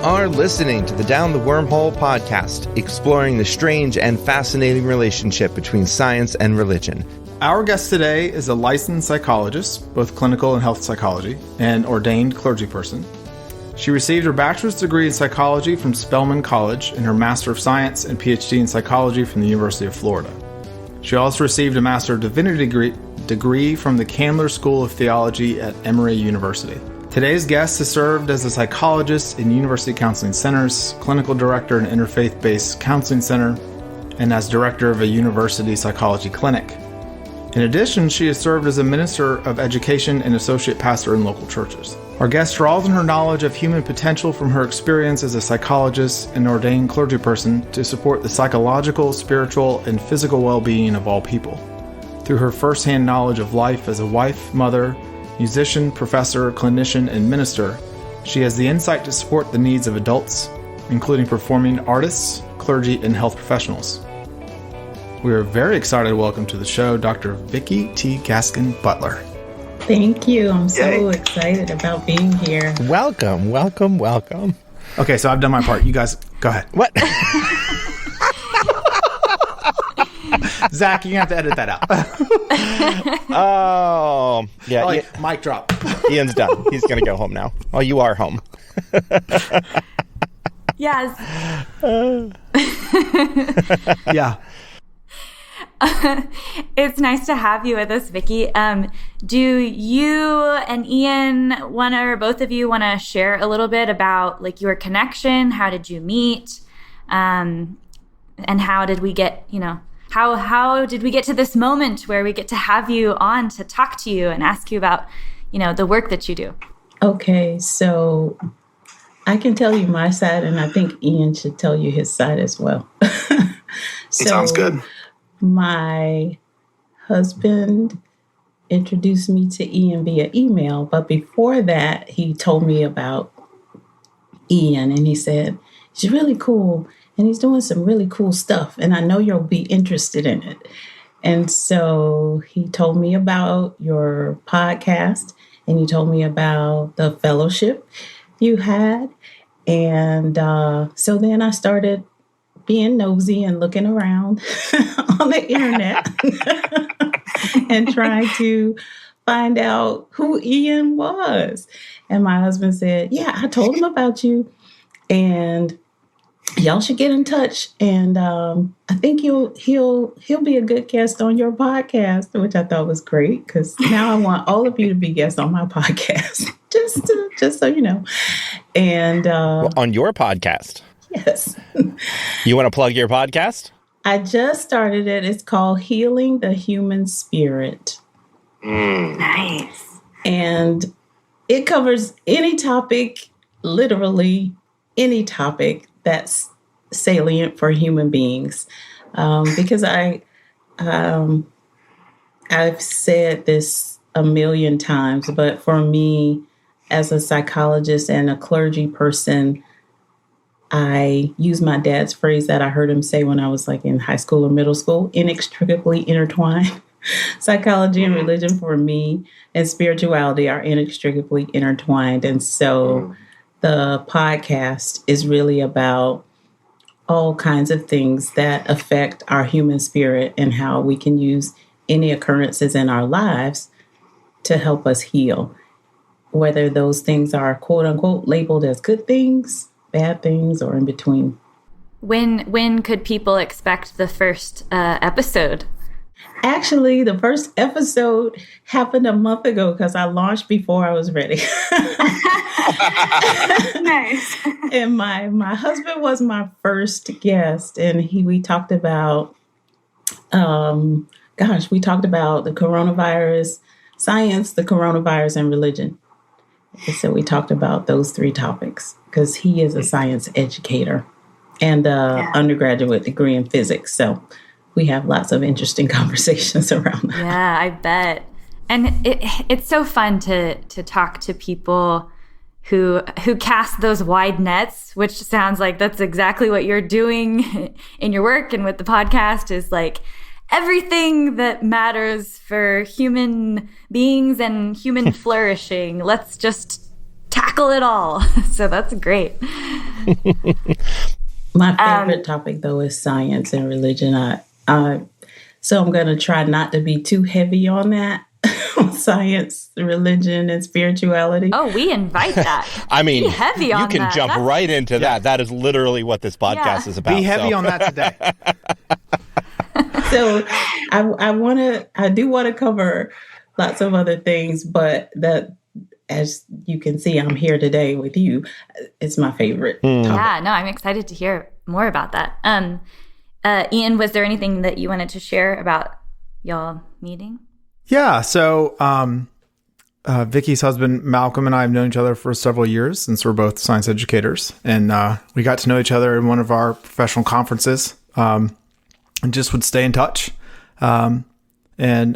are listening to the Down the Wormhole podcast, exploring the strange and fascinating relationship between science and religion. Our guest today is a licensed psychologist, both clinical and health psychology, and ordained clergy person. She received her bachelor's degree in psychology from Spelman College and her Master of Science and PhD in psychology from the University of Florida. She also received a Master of Divinity degree from the Candler School of Theology at Emory University. Today's guest has served as a psychologist in University Counseling Centers, clinical director in Interfaith-Based Counseling Center, and as director of a university psychology clinic. In addition, she has served as a minister of education and associate pastor in local churches. Our guest draws on her knowledge of human potential from her experience as a psychologist and ordained clergy person to support the psychological, spiritual, and physical well-being of all people. Through her firsthand knowledge of life as a wife, mother, musician, professor, clinician, and minister, she has the insight to support the needs of adults, including performing artists, clergy, and health professionals. We are very excited to welcome to the show Dr. Vikki T. Gaskin-Butler. Thank you. I'm so excited about being here. Welcome. Okay, so I've done my part. You guys, go ahead. What? Zach, you have to edit that out. Oh, yeah. Mic drop. Ian's done. He's going to go home now. Oh, you are home. Yes. Yeah. It's nice to have you with us, Vikki. Do you and Ian or both of you want to share a little bit about like your connection? How did you meet? And how did we get, how did we get to this moment where we get to have you on to talk to you and ask you about, the work that you do? Okay, so I can tell you my side, and I think Ian should tell you his side as well. Sounds good. My husband introduced me to Ian via email, but before that, he told me about Ian, and he said, he's really cool, and he's doing some really cool stuff, and I know you'll be interested in it. And so he told me about your podcast, and he told me about the fellowship you had, and so then I started being nosy and looking around on the internet and trying to find out who Ian was. And my husband said, yeah, I told him about you and y'all should get in touch. And I think he'll be a good guest on your podcast, which I thought was great because now I want all of you to be guests on my podcast, just so you know. And on your podcast. Yes. You want to plug your podcast? I just started it. It's called Healing the Human Spirit. Nice. And it covers any topic, literally any topic that's salient for human beings. Because I've said this a million times, but for me, as a psychologist and a clergy person, I use my dad's phrase that I heard him say when I was like in high school or middle school, inextricably intertwined. Psychology and religion for me and spirituality are inextricably intertwined. And so the podcast is really about all kinds of things that affect our human spirit and how we can use any occurrences in our lives to help us heal, whether those things are quote unquote labeled as good things, bad things, or in between. When could people expect the first episode? Actually, the first episode happened a month ago because I launched before I was ready. Nice. And my husband was my first guest, and we talked about, we talked about the coronavirus, science, the coronavirus, and religion. And so we talked about those three topics because he is a science educator and undergraduate degree in physics. So we have lots of interesting conversations around that. Yeah, I bet. And it's so fun to talk to people who cast those wide nets, which sounds like that's exactly what you're doing in your work and with the podcast, is like everything that matters for human beings and human flourishing. Let's just tackle it all. So that's great. My favorite topic, though, is science and religion. So I'm going to try not to be too heavy on that. Science, religion, and spirituality. Oh, we invite that. I mean, be heavy on you can that. jump right into that. That is literally what this podcast is about. Be heavy on that today. So I do want to cover lots of other things, but that, as you can see, I'm here today with you. It's my favorite topic. Yeah, no, I'm excited to hear more about that. Ian, was there anything that you wanted to share about y'all meeting? Yeah. So Vikki's husband, Malcolm, and I have known each other for several years since we're both science educators. And we got to know each other in one of our professional conferences and just would stay in touch. And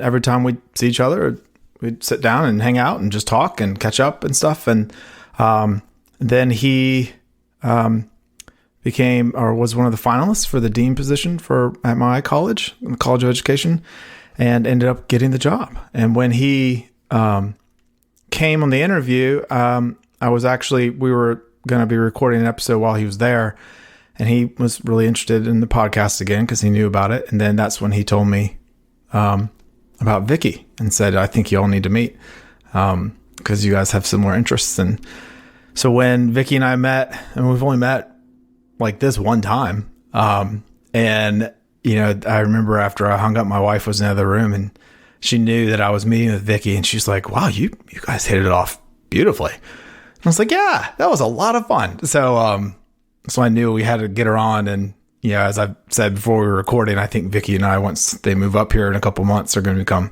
every time we'd see each other, we'd sit down and hang out and just talk and catch up and stuff. And then he became or was one of the finalists for the dean position at my college, the College of Education, and ended up getting the job. And when he came on the interview, we were going to be recording an episode while he was there, and he was really interested in the podcast again because he knew about it. And then that's when he told me about Vikki and said, I think you all need to meet because you guys have similar interests. And so when Vikki and I met, and we've only met like this one time, and I remember after I hung up, my wife was in the other room and she knew that I was meeting with Vikki, and she's like, wow, you guys hit it off beautifully. And I was like, yeah, that was a lot of fun. So, so I knew we had to get her on. And, as I said before we were recording, I think Vikki and I, once they move up here in a couple months, are going to become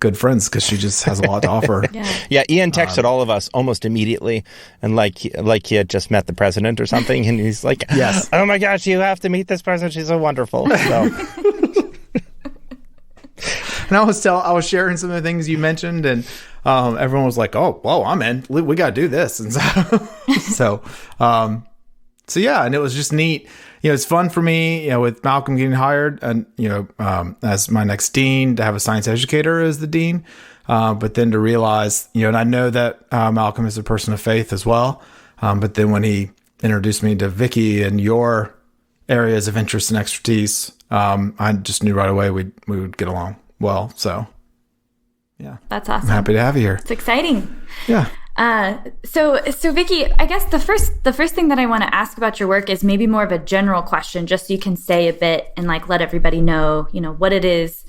good friends because she just has a lot to offer. Yeah, Ian texted all of us almost immediately, and like he had just met the president or something, and he's like, yes, oh my gosh, you have to meet this person. She's so wonderful. So. And I was sharing some of the things you mentioned, and everyone was like, oh, whoa, I'm in. We got to do this. And so, so yeah, and it was just neat. It's fun for me, with Malcolm getting hired and, as my next dean, to have a science educator as the dean. But then to realize, and I know that Malcolm is a person of faith as well. But then when he introduced me to Vikki and your areas of interest and expertise, I just knew right away we would get along well. So, yeah. That's awesome. I'm happy to have you here. It's exciting. Yeah. So Vikki, I guess the first thing that I want to ask about your work is maybe more of a general question, just so you can say a bit and let everybody know, what it is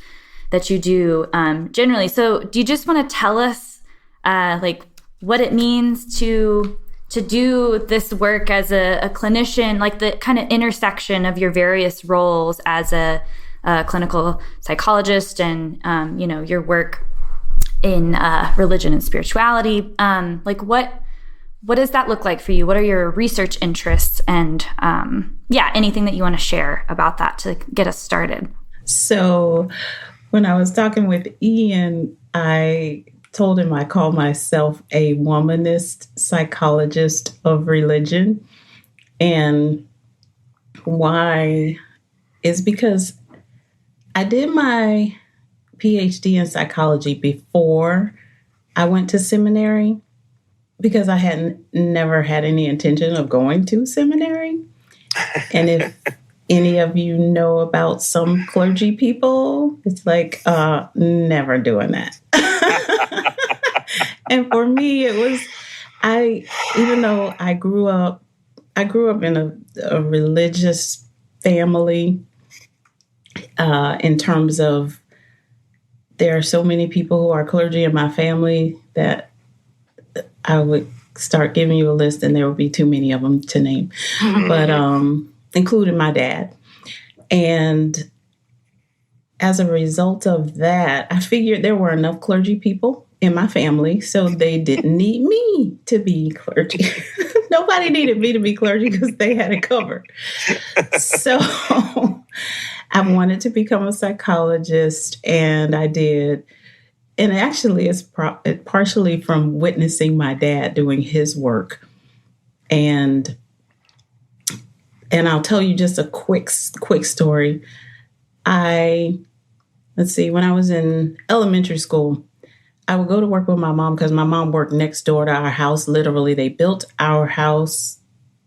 that you do, generally. So do you just want to tell us, what it means to do this work as a clinician, the kind of intersection of your various roles as a clinical psychologist and, your work in religion and spirituality? What does that look like for you? What are your research interests? And anything that you want to share about that to get us started. So when I was talking with Ian, I told him I call myself a womanist psychologist of religion. And why is because I did my PhD in psychology before I went to seminary because I had never had any intention of going to seminary. And if any of you know about some clergy people, it's never doing that. And for me, it was, even though I grew up in a religious family, in terms of there are so many people who are clergy in my family that I would start giving you a list and there would be too many of them to name, but including my dad. And as a result of that, I figured there were enough clergy people in my family, so they didn't need me to be clergy. Nobody needed me to be clergy because they had it covered. So I wanted to become a psychologist, and I did. And actually, it's partially from witnessing my dad doing his work. And I'll tell you just a quick story. When I was in elementary school, I would go to work with my mom because my mom worked next door to our house. Literally, they built our house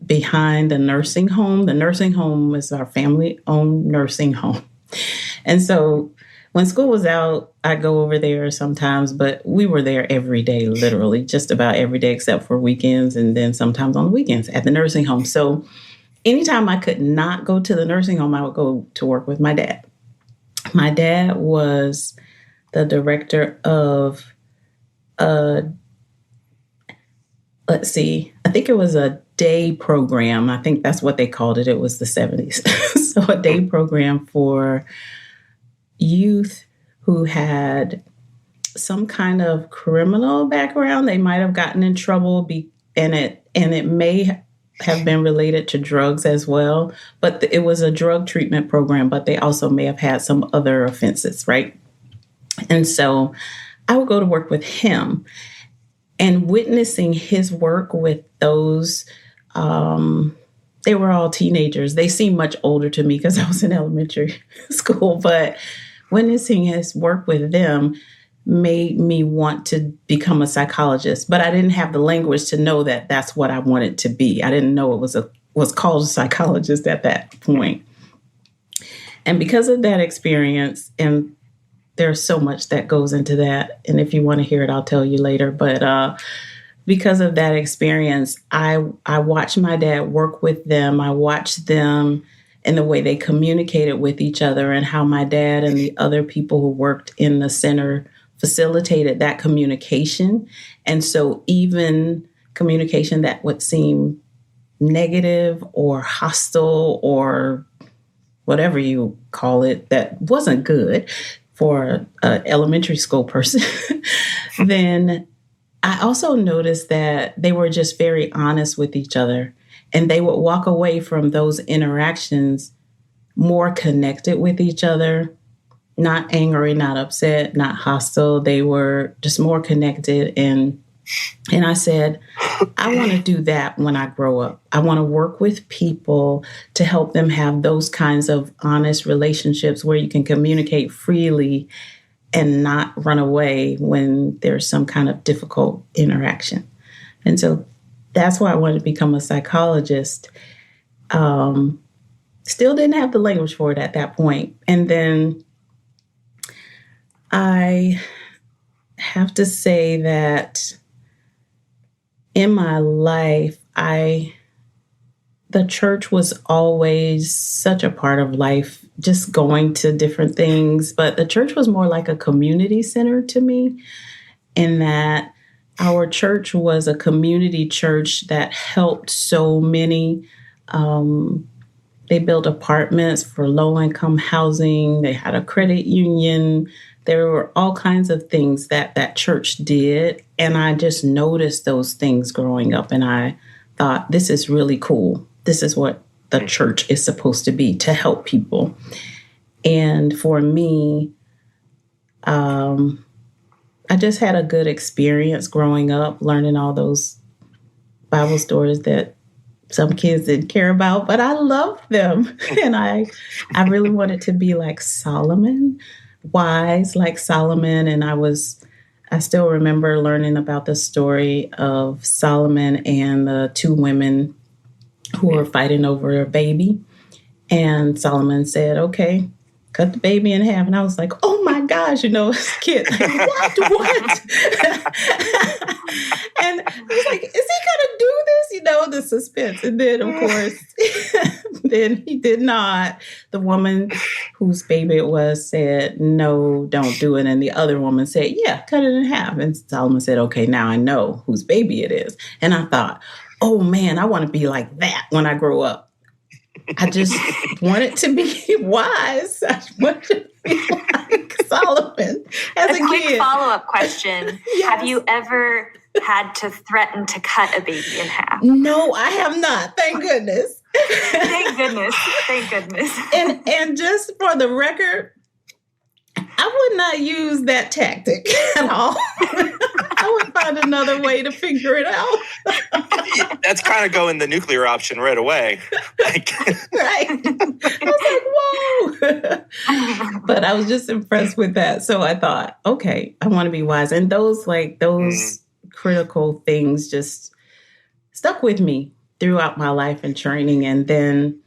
behind the nursing home. The nursing home is our family-owned nursing home. And so when school was out, I go over there sometimes, but we were there every day, literally just about every day except for weekends, and then sometimes on the weekends at the nursing home. So anytime I could not go to the nursing home, I would go to work with my dad. My dad was the director of I think it was a day program. I think that's what they called it. It was the 70s. So a day program for youth who had some kind of criminal background. They might have gotten in trouble, and it may have been related to drugs as well. But it was a drug treatment program, but they also may have had some other offenses, right? And so I would go to work with him. And witnessing his work with those, they were all teenagers. They seemed much older to me because I was in elementary school. But witnessing his work with them made me want to become a psychologist. But I didn't have the language to know that that's what I wanted to be. I didn't know it was called a psychologist at that point. And because of that experience, and there's so much that goes into that. And if you want to hear it, I'll tell you later. But because of that experience, I watched my dad work with them. I watched them and the way they communicated with each other, and how my dad and the other people who worked in the center facilitated that communication. And so even communication that would seem negative or hostile or whatever you call it, that wasn't good for an elementary school person, then I also noticed that they were just very honest with each other, and they would walk away from those interactions more connected with each other, not angry, not upset, not hostile. They were just more connected. And I said, I want to do that when I grow up. I want to work with people to help them have those kinds of honest relationships where you can communicate freely and not run away when there's some kind of difficult interaction. And so that's why I wanted to become a psychologist. Still didn't have the language for it at that point. And then I have to say that in my life, the church was always such a part of life, just going to different things. But the church was more like a community center to me, in that our church was a community church that helped so many. They built apartments for low-income housing. They had a credit union. There were all kinds of things that church did. And I just noticed those things growing up. And I thought, this is really cool. This is what the church is supposed to be, to help people. And for me, I just had a good experience growing up, learning all those Bible stories that some kids didn't care about, but I loved them. And I really wanted to be like Solomon, wise like Solomon. And I still remember learning about the story of Solomon and the two women who were fighting over a baby. And Solomon said, okay, cut the baby in half. And I was like, oh my gosh, as a kid, like, what? And I was like, is he going to do this? The suspense. And then, of course, then he did not. The woman whose baby it was said, no, don't do it. And the other woman said, yeah, cut it in half. And Solomon said, okay, now I know whose baby it is. And I thought, oh man, I want to be like that when I grow up. I just wanted to be wise. I wanted to be like Solomon as a quick kid. Follow-up question. Yes. Have you ever had to threaten to cut a baby in half? No, I have not. Thank goodness. Thank goodness. Thank goodness. And just for the record, I would not use that tactic at all. I would find another way to figure it out. That's kind of going the nuclear option right away. Right. I was like, whoa. But I was just impressed with that. So I thought, okay, I want to be wise. And those critical things just stuck with me throughout my life and training. And then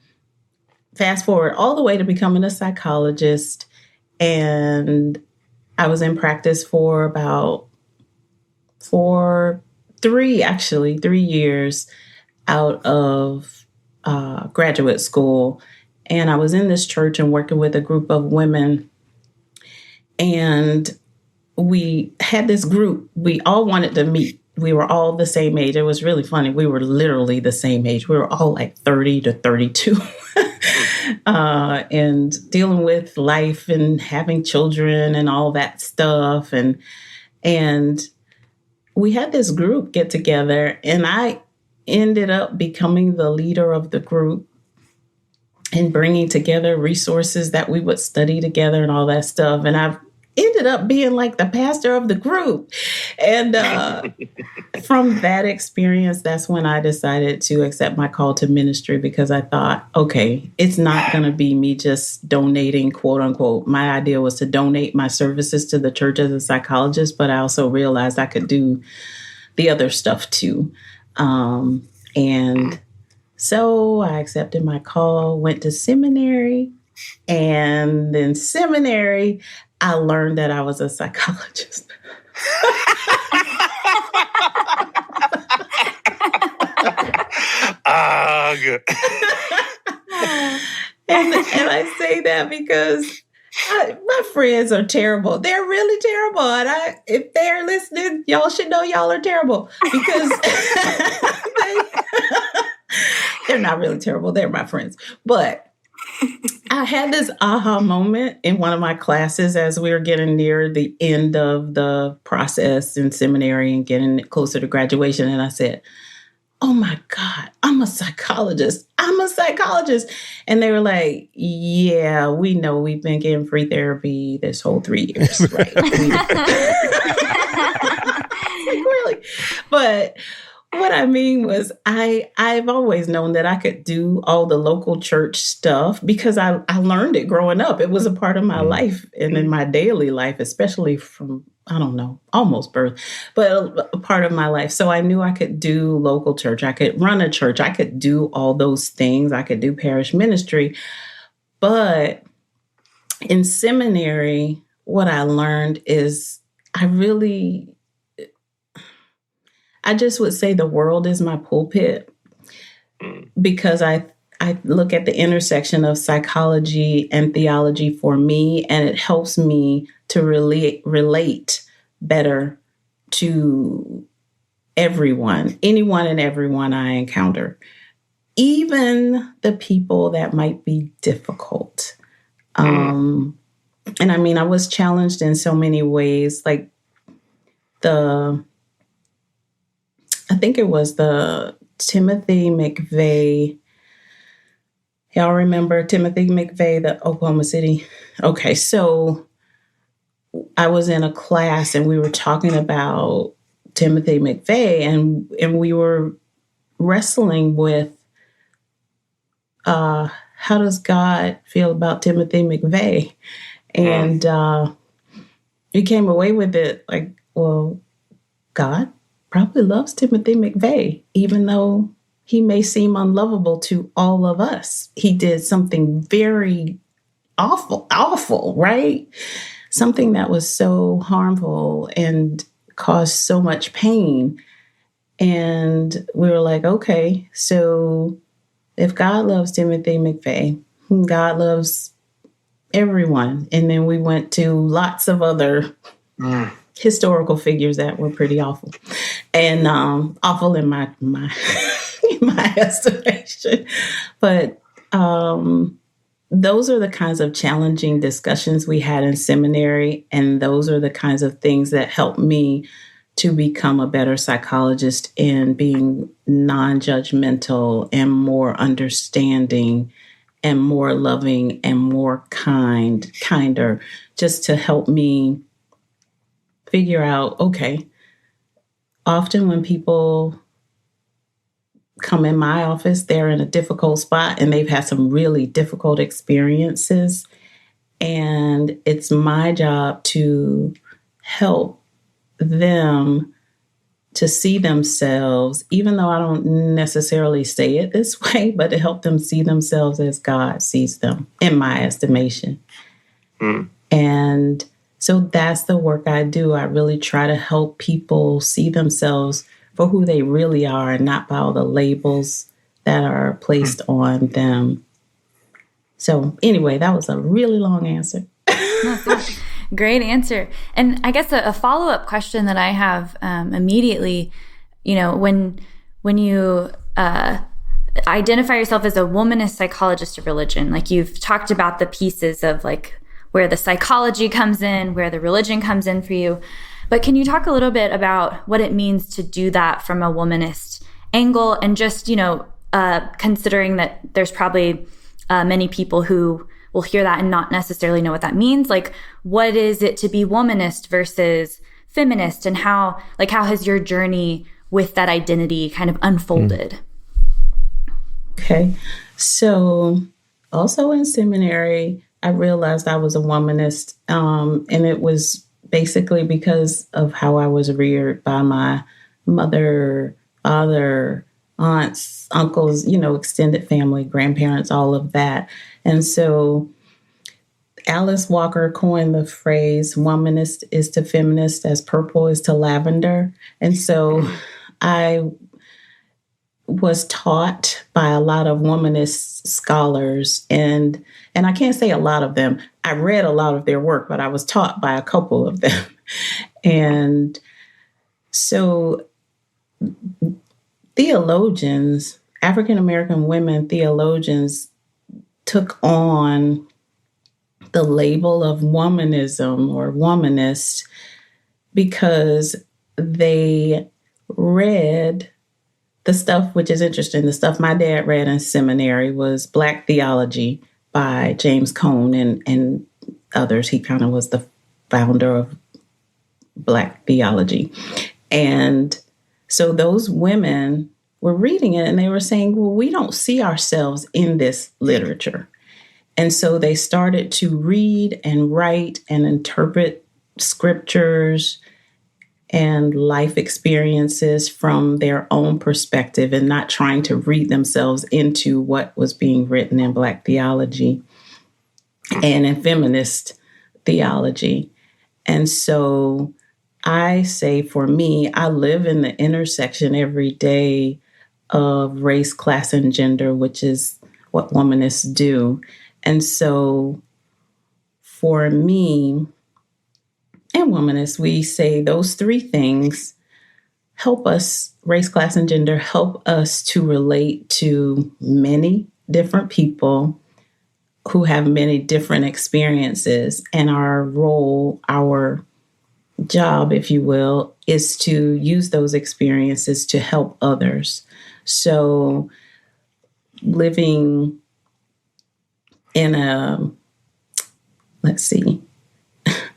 fast forward all the way to becoming a psychologist. And I was in practice for about 3 years out of graduate school. And I was in this church and working with a group of women. And we had this group. We all wanted to meet. We were all the same age. It was really funny. We were literally the same age. We were all like 30 to 32 and dealing with life and having children and all that stuff. And we had this group get together, and I ended up becoming the leader of the group and bringing together resources that we would study together and all that stuff. And I've ended up being like the pastor of the group. And from that experience, that's when I decided to accept my call to ministry, because I thought, okay, it's not going to be me just donating, quote unquote. My idea was to donate my services to the church as a psychologist, but I also realized I could do the other stuff too. And so I accepted my call, went to seminary, and in seminary, I learned that I was a psychologist. Good. And I say that because my friends are terrible. They're really terrible. And if they're listening, y'all should know y'all are terrible, because they're not really terrible. They're my friends. But I had this aha moment in one of my classes as we were getting near the end of the process in seminary and getting closer to graduation. And I said, oh my God, I'm a psychologist. I'm a psychologist. And they were like, yeah, we know, we've been getting free therapy this whole 3 years, right? Like, really? But what I mean was I've always known that I could do all the local church stuff because I learned it growing up. It was a part of my life and in my daily life, especially from, I don't know, almost birth, but a part of my life. So I knew I could do local church. I could run a church. I could do all those things. I could do parish ministry. But in seminary, what I learned is I just would say the world is my pulpit, because I look at the intersection of psychology and theology for me, and it helps me to relate better to anyone and everyone I encounter, even the people that might be difficult. And I mean, I was challenged in so many ways, like I think it was the Timothy McVeigh. Y'all remember Timothy McVeigh, the Oklahoma City? Okay, so I was in a class and we were talking about Timothy McVeigh, and we were wrestling with how does God feel about Timothy McVeigh? And we came away with it like, well, God probably loves Timothy McVeigh, even though he may seem unlovable to all of us. He did something very awful, right? Something that was so harmful and caused so much pain. And we were like, okay, so if God loves Timothy McVeigh, God loves everyone. And then we went to lots of other historical figures that were pretty awful, and awful in my in my estimation. But those are the kinds of challenging discussions we had in seminary, and those are the kinds of things that helped me to become a better psychologist in being non-judgmental and more understanding and more loving and more kinder, just to help me figure out, okay, often when people come in my office, they're in a difficult spot and they've had some really difficult experiences. And it's my job to help them to see themselves, even though I don't necessarily say it this way, but to help them see themselves as God sees them, in my estimation. And so that's the work I do. I really try to help people see themselves for who they really are and not by all the labels that are placed on them. So anyway, that was a really long answer. Great answer. And I guess a follow-up question that I have immediately, when you identify yourself as a womanist psychologist of religion, like you've talked about the pieces of like where the psychology comes in, where the religion comes in for you. But can you talk a little bit about what it means to do that from a womanist angle, and just, considering that there's probably many people who will hear that and not necessarily know what that means. Like, what is it to be womanist versus feminist, and how has your journey with that identity kind of unfolded? Okay. So also in seminary, I realized I was a womanist, and it was basically because of how I was reared by my mother, father, aunts, uncles, extended family, grandparents, all of that. And so Alice Walker coined the phrase, womanist is to feminist as purple is to lavender. And so I was taught by a lot of womanist scholars, and I can't say a lot of them. I read a lot of their work, but I was taught by a couple of them. And so theologians, African-American women theologians, took on the label of womanism or womanist because they read the stuff, which is interesting. The stuff my dad read in seminary was Black theology by James Cone and others. He kind of was the founder of Black theology. And so those women were reading it and they were saying, well, we don't see ourselves in this literature. And so they started to read and write and interpret scriptures and life experiences from their own perspective and not trying to read themselves into what was being written in Black theology and in feminist theology. And so I say, for me, I live in the intersection every day of race, class, and gender, which is what womanists do. And so for me and womanists, we say those three things help us, race, class, and gender, help us to relate to many different people who have many different experiences. And our role, our job, if you will, is to use those experiences to help others. So living in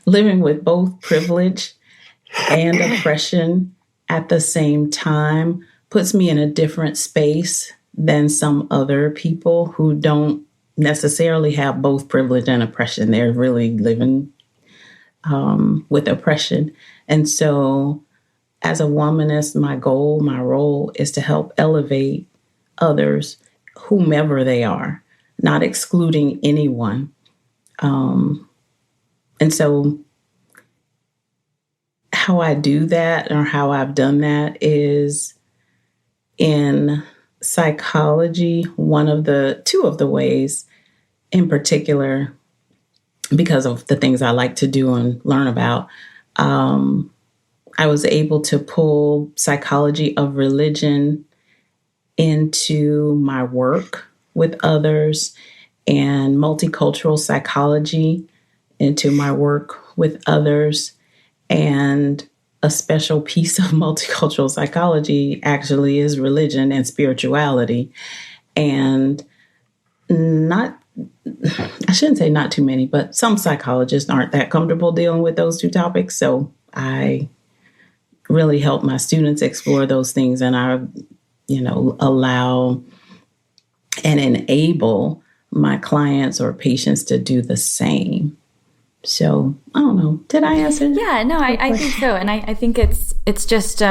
living with both privilege and oppression at the same time puts me in a different space than some other people who don't necessarily have both privilege and oppression. They're really living with oppression. And so as a womanist, my goal, my role is to help elevate others, whomever they are, not excluding anyone. And so how I do that, or how I've done that, is in psychology. Two of the ways in particular, because of the things I like to do and learn about, I was able to pull psychology of religion into my work with others, and multicultural psychology into my work with others. And a special piece of multicultural psychology actually is religion and spirituality. And I shouldn't say not too many, but some psychologists aren't that comfortable dealing with those two topics. So I really help my students explore those things, and I, allow and enable my clients or patients to do the same. So I don't know. Did I answer? Yeah, no, I think so. And I think it's just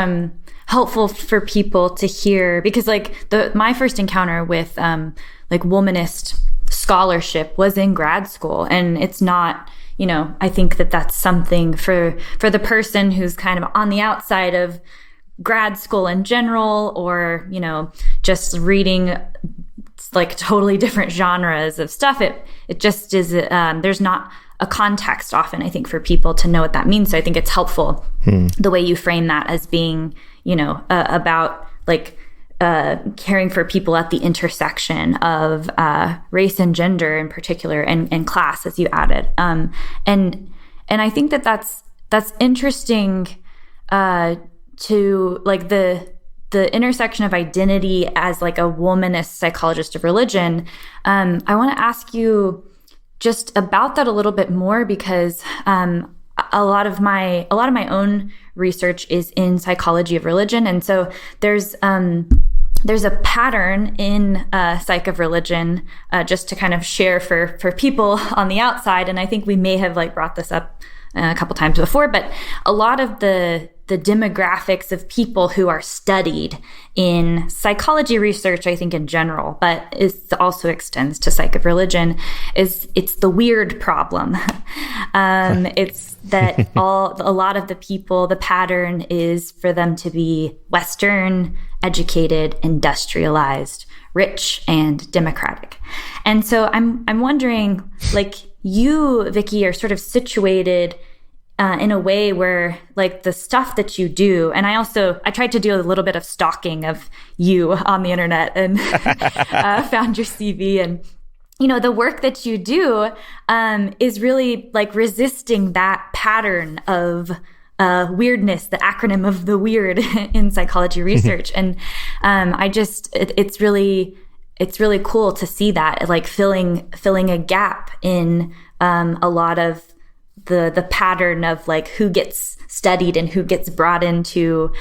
helpful for people to hear, because like my first encounter with like womanist scholarship was in grad school, and it's not, you know, I think that that's something for the person who's kind of on the outside of grad school in general, or, you know, just reading like totally different genres of stuff. It just is, there's not a context often, I think, for people to know what that means. So I think it's helpful the way you frame that as being, you know, about like caring for people at the intersection of race and gender in particular, and class, as you added. And I think that that's interesting to like the intersection of identity as like a womanist psychologist of religion. I want to ask you just about that a little bit more, because a lot of my own research is in psychology of religion, and so there's a pattern in psych of religion, just to kind of share for people on the outside, and I think we may have like brought this up a couple times before, but a lot of the demographics of people who are studied in psychology research, I think in general, but it also extends to psych of religion, it's the weird problem. It's that a lot of the people, the pattern is for them to be Western, educated, industrialized, rich, and democratic. And so I'm wondering, like, you, Vikki, are sort of situated in a way where like the stuff that you do, and I tried to do a little bit of stalking of you on the internet and found your CV, and you know, the work that you do is really like resisting that pattern of weirdness, the acronym of the weird in psychology research. And it's really cool to see that, like filling a gap in a lot of the pattern of like who gets studied and who gets brought into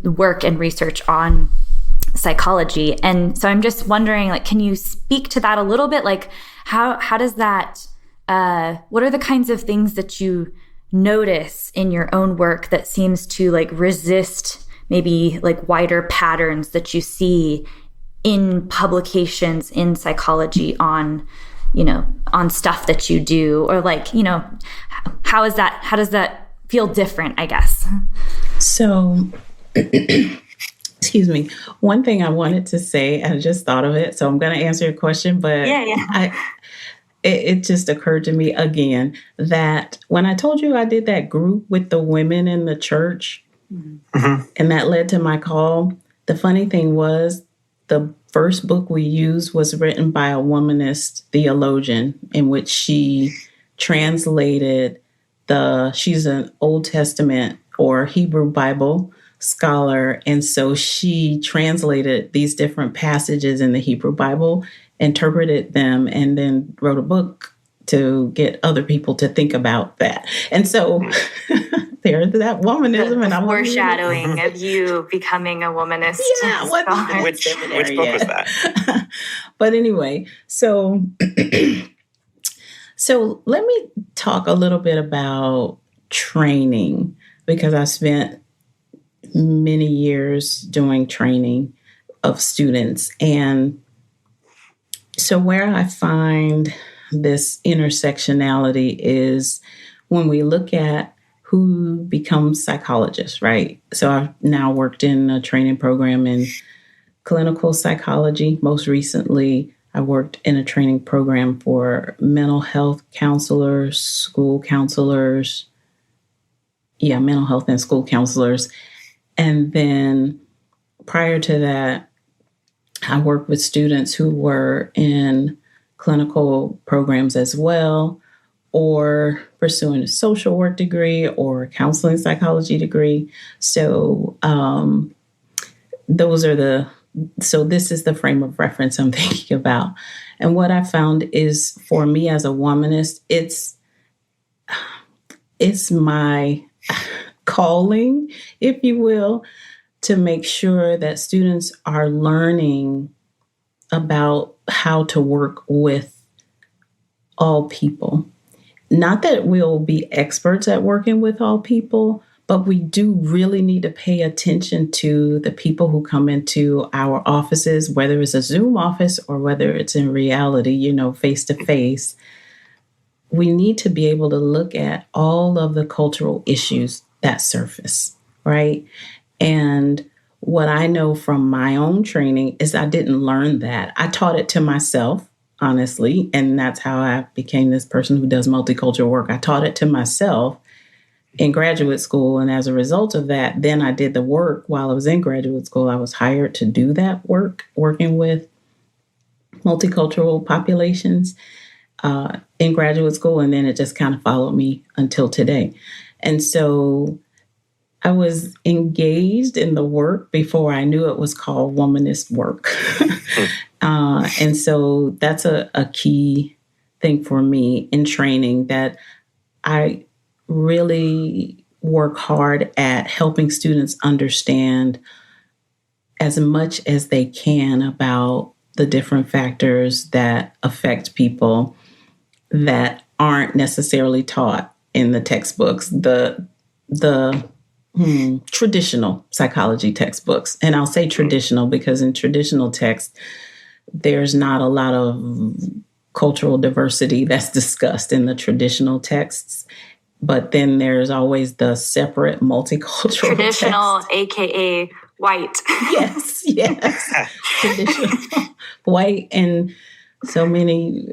work and research on psychology. And so I'm just wondering, like, can you speak to that a little bit? Like, how does that, what are the kinds of things that you notice in your own work that seems to like resist maybe like wider patterns that you see in publications in psychology on, you know, on stuff that you do, or like, you know, how does that feel different, I guess? So, excuse me. One thing I wanted to say, I just thought of it, so I'm going to answer your question, but it just occurred to me again that when I told you I did that group with the women in the church, and that led to my call, the funny thing was the first book we used was written by a womanist theologian, in which she translated she's an Old Testament or Hebrew Bible scholar. And so she translated these different passages in the Hebrew Bible, interpreted them, and then wrote a book to get other people to think about that. And so there's that womanism, and I'm foreshadowing of you becoming a womanist. Yeah, which book was that? But anyway, so let me talk a little bit about training, because I spent many years doing training of students. And so where I find this intersectionality is when we look at who becomes psychologists, right? So I've now worked in a training program in clinical psychology. Most recently, I worked in a training program for mental health counselors, school counselors. Yeah, mental health and school counselors. And then prior to that, I worked with students who were in clinical programs as well, or pursuing a social work degree or a counseling psychology degree. So this is the frame of reference I'm thinking about. And what I found is, for me as a womanist, it's my calling, if you will, to make sure that students are learning about how to work with all people. Not that we'll be experts at working with all people, But we do really need to pay attention to the people who come into our offices, whether it's a Zoom office or whether it's in reality, face to face. We need to be able to look at all of the cultural issues that surface, right? And what I know from my own training is I didn't learn that. I taught it to myself, honestly, and that's how I became this person who does multicultural work. I taught it to myself in graduate school. And as a result of that, then I did the work while I was in graduate school. I was hired to do that work, working with multicultural populations in graduate school. And then it just kind of followed me until today. And so I was engaged in the work before I knew it was called womanist work. And so that's a key thing for me in training, that I really work hard at helping students understand as much as they can about the different factors that affect people that aren't necessarily taught in the textbooks, the traditional psychology textbooks. And I'll say traditional because in traditional texts, there's not a lot of cultural diversity that's discussed in the traditional texts. But then there's always the separate multicultural traditional, text. AKA white. Yes. Traditional white. And so many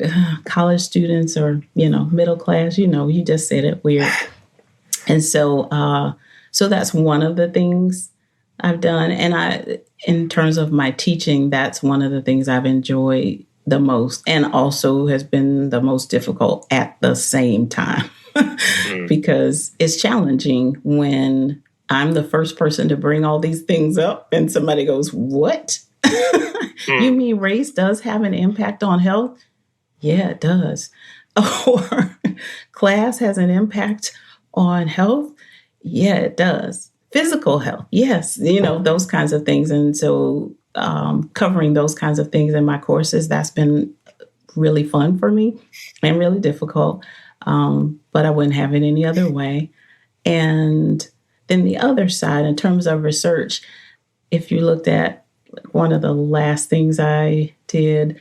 college students or, middle class, you just said it, weird. And so that's one of the things I've done. And in terms of my teaching, that's one of the things I've enjoyed the most and also has been the most difficult at the same time. Because it's challenging when I'm the first person to bring all these things up and somebody goes, what? You mean race does have an impact on health? Yeah, it does. Or class has an impact on health? Yeah, it does. Physical health? Yes, those kinds of things. And so covering those kinds of things in my courses, that's been really fun for me and really difficult. But I wouldn't have it any other way. And then the other side, in terms of research, if you looked at one of the last things I did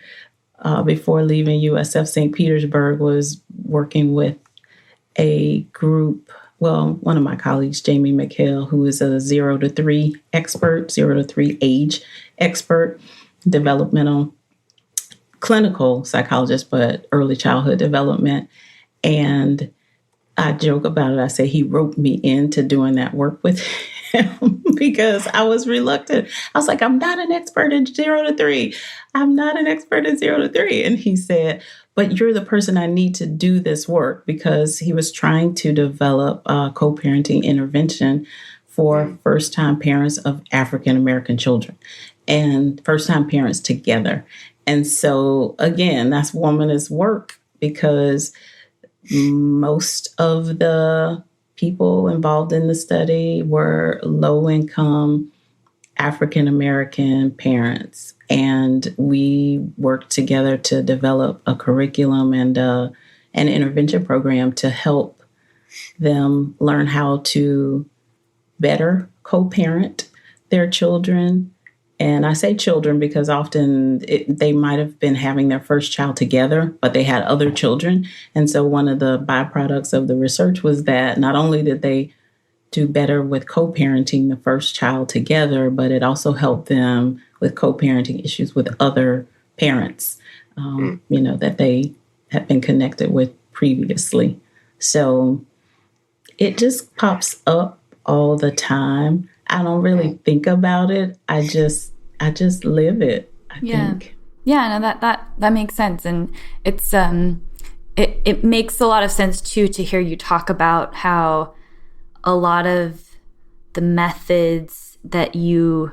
before leaving USF St. Petersburg was working with a group, one of my colleagues, Jamie McHale, who is a 0 to 3 expert, 0 to 3 age expert, developmental clinical psychologist, but early childhood development. And I joke about it. I say he roped me into doing that work with him because I was reluctant. I was like, I'm not an expert in 0 to 3. I'm not an expert in 0 to 3. And he said, but you're the person I need to do this work, because he was trying to develop a co-parenting intervention for first-time parents of African-American children and first-time parents together. And so, again, that's womanist work, because most of the people involved in the study were low-income African-American parents. And we worked together to develop a curriculum and an intervention program to help them learn how to better co-parent their children. And I say children because often they might have been having their first child together, but they had other children. And so one of the byproducts of the research was that not only did they do better with co-parenting the first child together, but it also helped them with co-parenting issues with other parents, that they had been connected with previously. So it just pops up all the time. I don't really think about it. I just live it, I think. Yeah, no, that makes sense. And it's it makes a lot of sense too to hear you talk about how a lot of the methods that you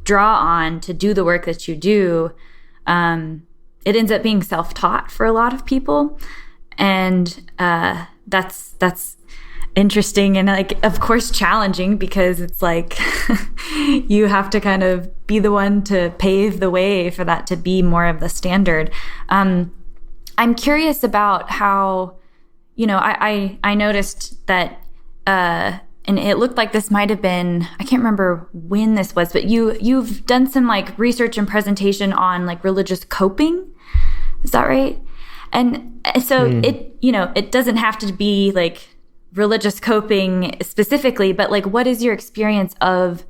draw on to do the work that you do, it ends up being self-taught for a lot of people. And that's interesting and, like, of course, challenging, because it's like you have to kind of be the one to pave the way for that to be more of the standard. I'm curious about how, I noticed that and it looked like this might have been, I can't remember when this was, but you've done some like research and presentation on like religious coping. Is that right? And so it doesn't have to be like religious coping specifically, but like, what is your experience of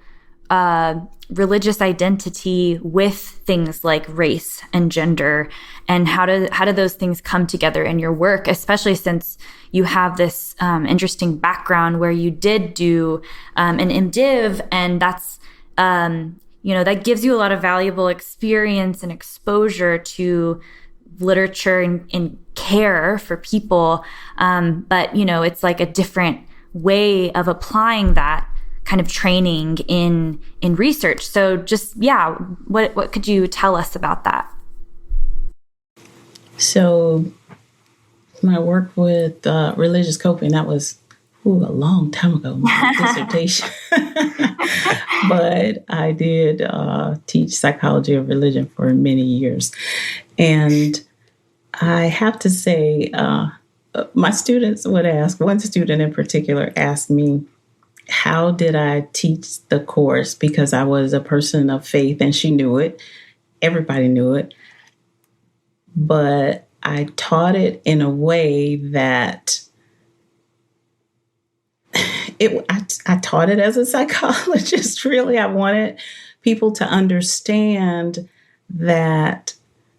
religious identity with things like race and gender, and how do those things come together in your work, especially since you have this interesting background where you did do an MDiv, and that's that gives you a lot of valuable experience and exposure to literature and care for people, but it's like a different way of applying that kind of training in research. So just, what could you tell us about that? So my work with religious coping, that was a long time ago, my dissertation. But I did teach psychology of religion for many years. And I have to say, my students would ask, one student in particular asked me, how did I teach the course? Because I was a person of faith and she knew it. Everybody knew it. But I taught it in a way that I taught it as a psychologist, really. I wanted people to understand that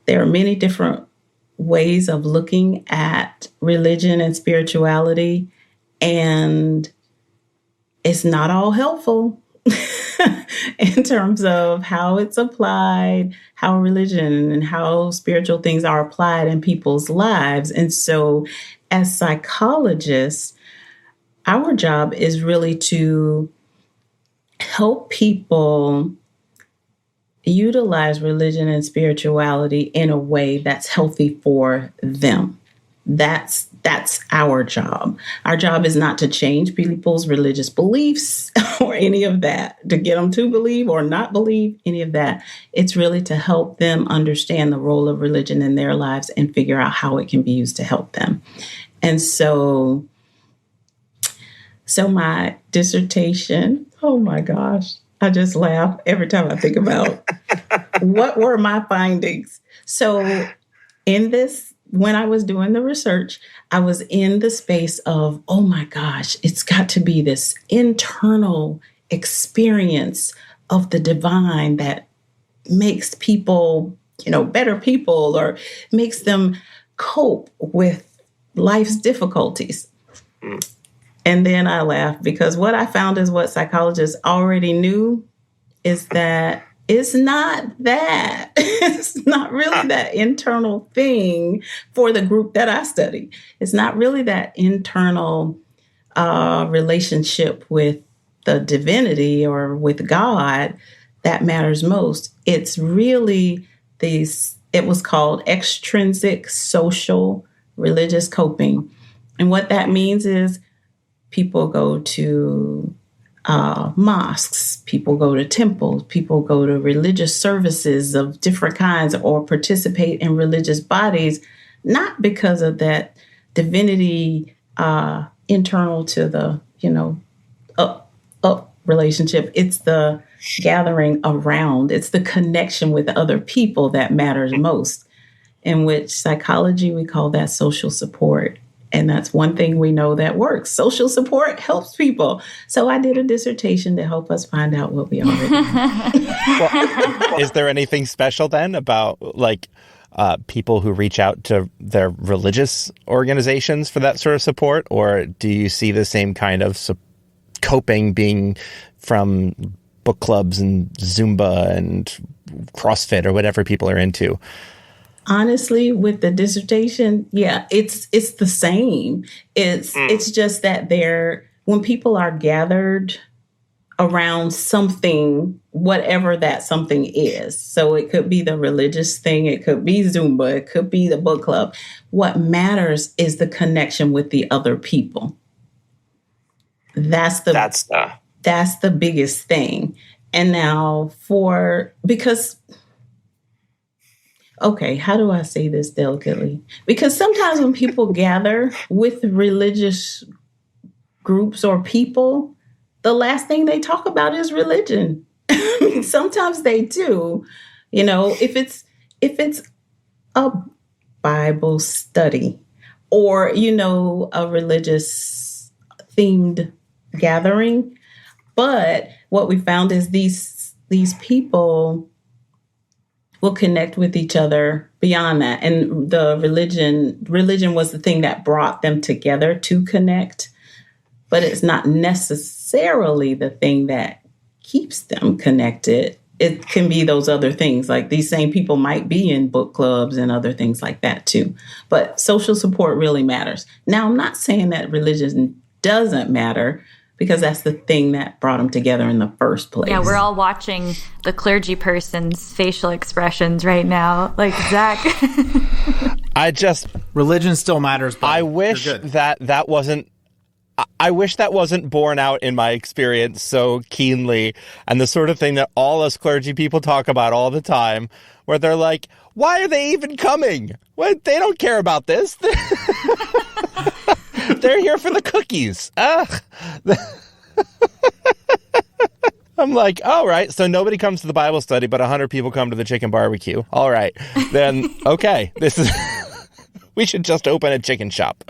there are many different ways of looking at religion and spirituality, and it's not all helpful in terms of how it's applied, how religion and how spiritual things are applied in people's lives. And so as psychologists, our job is really to help people utilize religion and spirituality in a way that's healthy for them. That's our job. Our job is not to change people's religious beliefs or any of that, to get them to believe or not believe any of that. It's really to help them understand the role of religion in their lives and figure out how it can be used to help them. And so my dissertation, oh my gosh, I just laugh every time I think about what were my findings. So when I was doing the research, I was in the space of, oh my gosh, it's got to be this internal experience of the divine that makes people, better people, or makes them cope with life's difficulties. And then I laughed, because what I found is what psychologists already knew, is that it's not that. It's not really that internal thing for the group that I study. It's not really that internal relationship with the divinity or with God that matters most. It's really it was called extrinsic social religious coping. And what that means is people go to mosques, people go to temples, people go to religious services of different kinds, or participate in religious bodies, not because of that divinity internal to the, up relationship. It's the gathering around. It's the connection with other people that matters most, in which psychology, we call that social support. And that's one thing we know that works. Social support helps people. So I did a dissertation to help us find out what we already know. Well, is there anything special then about people who reach out to their religious organizations for that sort of support? Or do you see the same kind of coping being from book clubs and Zumba and CrossFit or whatever people are into? Honestly, with the dissertation, it's the same. It's just that when people are gathered around something, whatever that something is. So it could be the religious thing, it could be Zumba, it could be the book club. What matters is the connection with the other people. That's the biggest thing. And now okay, how do I say this delicately? Because sometimes when people gather with religious groups or people, the last thing they talk about is religion. I mean, sometimes they do, if it's a Bible study or, a religious themed gathering. But what we found is these people will connect with each other beyond that. And the religion was the thing that brought them together to connect, but it's not necessarily the thing that keeps them connected. It can be those other things. Like these same people might be in book clubs and other things like that too. But social support really matters. Now, I'm not saying that religion doesn't matter, because that's the thing that brought them together in the first place. Yeah, we're all watching the clergy person's facial expressions right now. Like, Zach. Religion still matters. But I wish that wasn't borne out in my experience so keenly, and the sort of thing that all us clergy people talk about all the time, where they're like, why are they even coming? What? They don't care about this. They're here for the cookies. Ugh. I'm like, all right, so nobody comes to the Bible study, but 100 people come to the chicken barbecue. All right, then, okay, we should just open a chicken shop.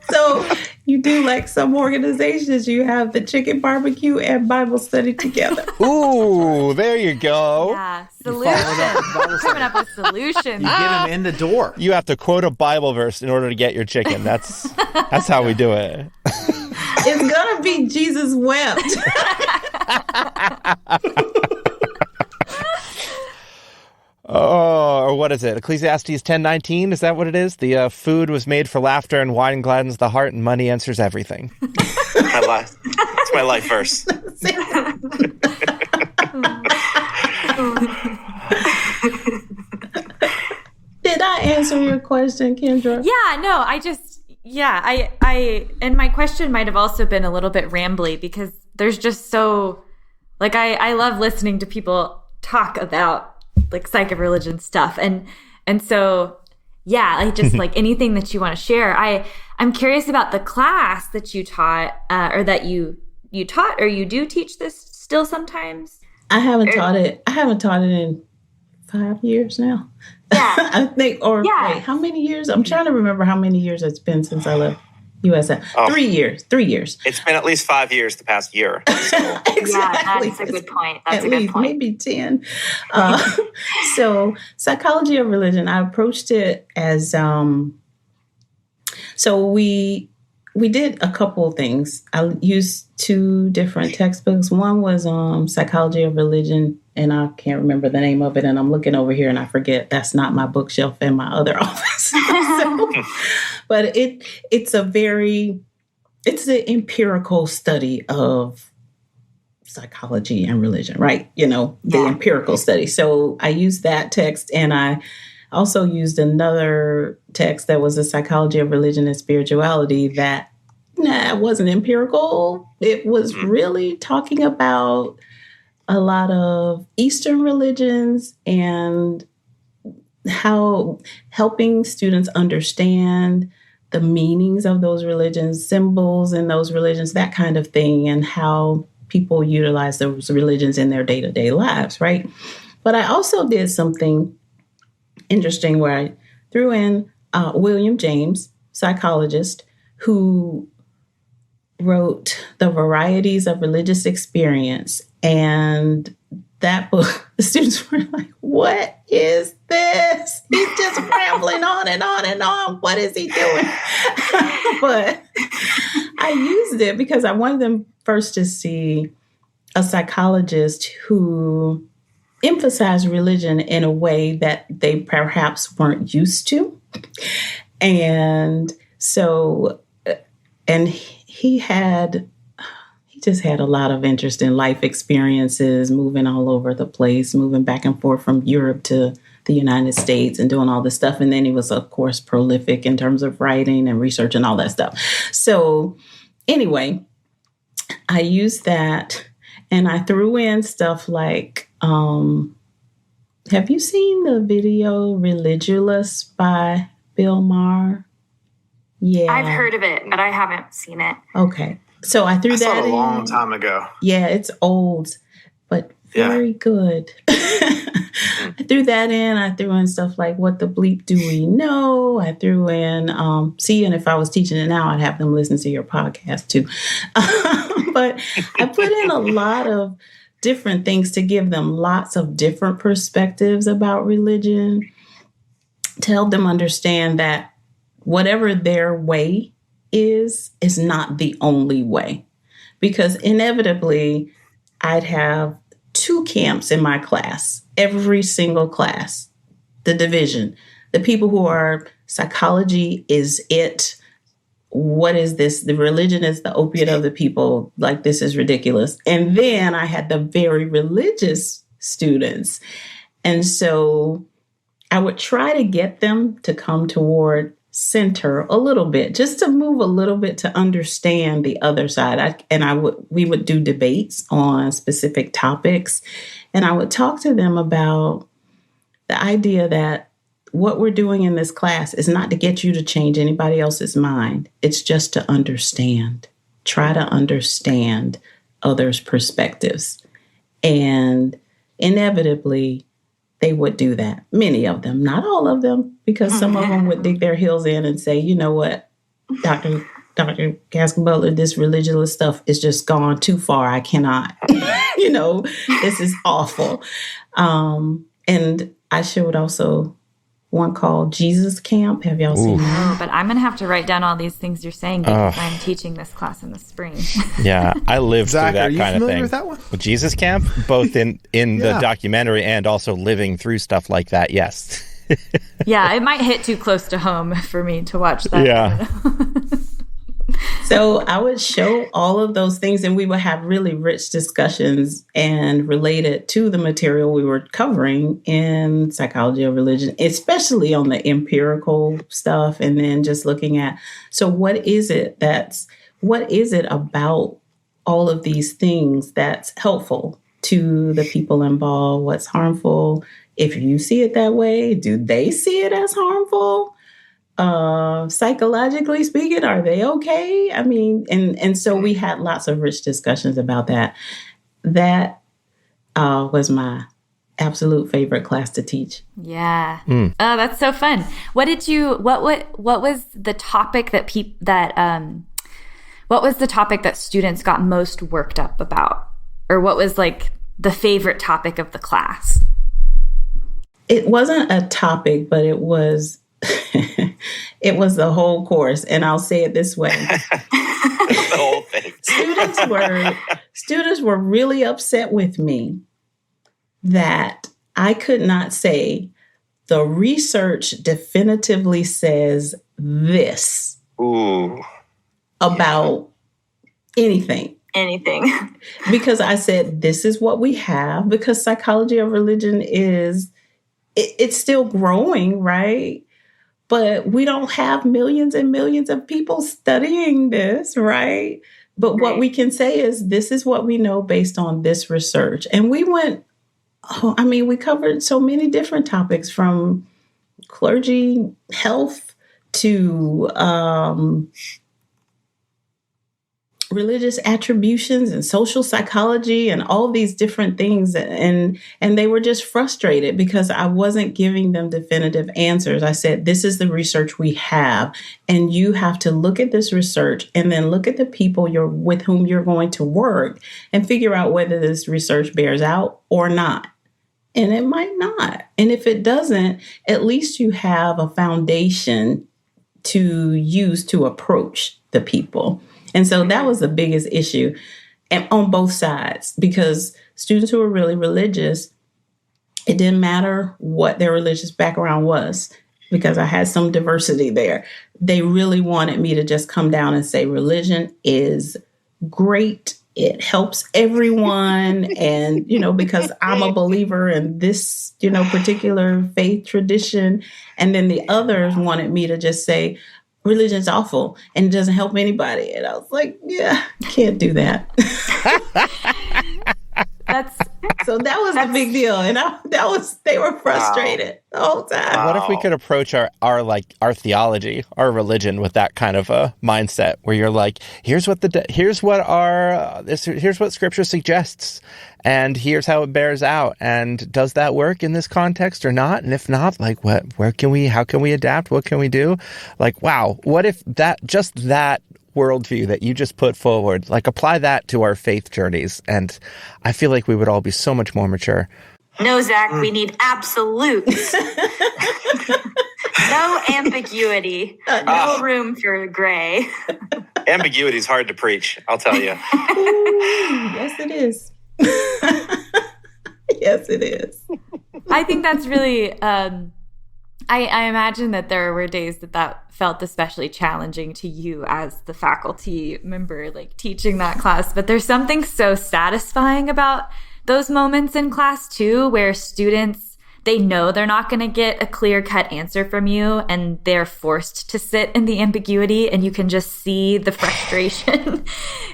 So you do like some organizations, you have the chicken barbecue and Bible study together. Ooh, there you go. Yeah, solutions. Coming up with solutions. You get them in the door. You have to quote a Bible verse in order to get your chicken. That's how we do it. It's gonna be Jesus wept. Oh, or what is it? Ecclesiastes 10:19? Is that what it is? The food was made for laughter, and wine gladdens the heart, and money answers everything. My life. It's my life verse. Did I answer your question, Kendra? Yeah, no, I and my question might have also been a little bit rambly, because there's just so, like, I love listening to people talk about like psych of religion stuff. And so, yeah, like just like anything that you want to share. I'm curious about the class that you taught, or that you taught, or you do teach this still sometimes. I haven't taught it in 5 years now. Yeah. I think, wait, how many years? I'm trying to remember how many years it's been since I left USF. 3 years. 3 years. It's been at least 5 years the past year. So. Exactly. Yeah, that's a good point. That's a good point. Maybe 10. So psychology of religion, I approached it as, so we did a couple of things. I used 2 different textbooks. One was Psychology of Religion, and I can't remember the name of it. And I'm looking over here and I forget that's not my bookshelf in my other office. But it's an empirical study of psychology and religion, right? The empirical study. So I used that text, and I also used another text that was a Psychology of Religion and Spirituality that wasn't empirical. It was really talking about a lot of Eastern religions and how helping students understand the meanings of those religions, symbols in those religions, that kind of thing, and how people utilize those religions in their day-to-day lives, right? But I also did something interesting where I threw in William James, psychologist, who wrote The Varieties of Religious Experience. And that book, the students were like, what is this? He's just rambling on and on and on. What is he doing? But I used it because I wanted them first to see a psychologist who emphasized religion in a way that they perhaps weren't used to. And so, and he just had a lot of interest in life experiences, moving all over the place, moving back and forth from Europe to the United States and doing all this stuff. And then he was, of course, prolific in terms of writing and research and all that stuff. So anyway, I used that, and I threw in stuff like, have you seen the video Religulous by Bill Maher? Yeah. I've heard of it, but I haven't seen it. Okay. So I threw I saw that it a in. long time ago. Yeah, it's old, but very good. I threw that in. I threw in stuff like What the Bleep Do We Know? I threw in, and if I was teaching it now, I'd have them listen to your podcast too. But I put in a lot of different things to give them lots of different perspectives about religion, to help them understand that whatever their way is not the only way. Because inevitably, I'd have two camps in my class, every single class, the division. The people who are psychology is it. What is this? The religion is the opiate of the people. Like, this is ridiculous. And then I had the very religious students. And so I would try to get them to come toward center a little bit, just to move a little bit to understand the other side. We would do debates on specific topics, and I would talk to them about the idea that what we're doing in this class is not to get you to change anybody else's mind. It's just to understand. Try to understand others' perspectives. And inevitably, they would do that. Many of them, not all of them, because some of them would dig their heels in and say, you know what, Dr. Gaskin-Butler, this religious stuff is just gone too far. I cannot, this is awful. And I showed also one called Jesus Camp. Have y'all seen that? Oh, but I'm going to have to write down all these things you're saying because I'm teaching this class in the spring. Yeah, I lived Zach, through that are you kind of familiar thing. with that one? With Jesus Camp, both in the documentary and also living through stuff like that, yes. Yeah, it might hit too close to home for me to watch that. Yeah. So I would show all of those things, and we would have really rich discussions and related to the material we were covering in psychology of religion, especially on the empirical stuff. And then just looking at, so what is it about all of these things that's helpful to the people involved? What's harmful? If you see it that way, do they see it as harmful? Psychologically speaking, are they okay? I mean, and so we had lots of rich discussions about that. That was my absolute favorite class to teach. Yeah. Oh, that's so fun. What was the topic what was the topic that students got most worked up about? Or what was like the favorite topic of the class? It wasn't a topic, but it was it was the whole course. And I'll say it this way. The whole thing. Students were really upset with me that I could not say the research definitively says this about anything. Because I said, this is what we have, because psychology of religion it's still growing, right? But we don't have millions and millions of people studying this, right? But what we can say is, this is what we know based on this research. And we we covered so many different topics, from clergy health to religious attributions and social psychology and all these different things. And they were just frustrated because I wasn't giving them definitive answers. I said, this is the research we have, and you have to look at this research and then look at the people with whom you're going to work and figure out whether this research bears out or not. And it might not. And if it doesn't, at least you have a foundation to use to approach the people. And so that was the biggest issue, and on both sides, because students who were really religious, it didn't matter what their religious background was, because I had some diversity there. They really wanted me to just come down and say, religion is great. It helps everyone. And, because I'm a believer in this, particular faith tradition. And then the others wanted me to just say, religion's awful and it doesn't help anybody. And I was like, yeah, can't do that. So that was the big deal. And they were frustrated the whole time. What if we could approach our theology, our religion with that kind of a mindset where you're like, here's what scripture suggests, and here's how it bears out. And does that work in this context or not? And if not, like how can we adapt? What can we do? Like, wow, what if that worldview that you just put forward, like apply that to our faith journeys, and I feel like we would all be so much more mature. No, Zach, we need absolutes. No ambiguity. No room for gray. Ambiguity is hard to preach, I'll tell you. Ooh, yes, it is. Yes, it is. I think that's really... I imagine that there were days that felt especially challenging to you as the faculty member, like teaching that class. But there's something so satisfying about those moments in class too, where students, they know they're not going to get a clear-cut answer from you, and they're forced to sit in the ambiguity, and you can just see the frustration.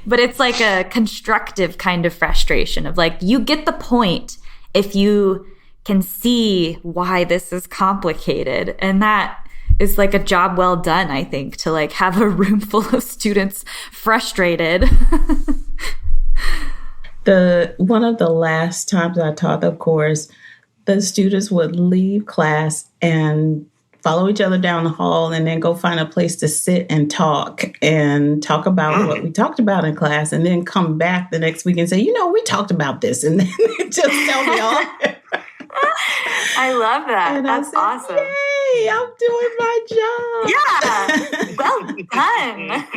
But it's like a constructive kind of frustration of like, you get the point if you can see why this is complicated. And that is like a job well done, I think, to like have a room full of students frustrated. One of the last times I taught the course, the students would leave class and follow each other down the hall and then go find a place to sit and talk about what we talked about in class, and then come back the next week and say, we talked about this, and then just tell me all. I love that. And that's awesome. Yay, I'm doing my job. Yeah, well done.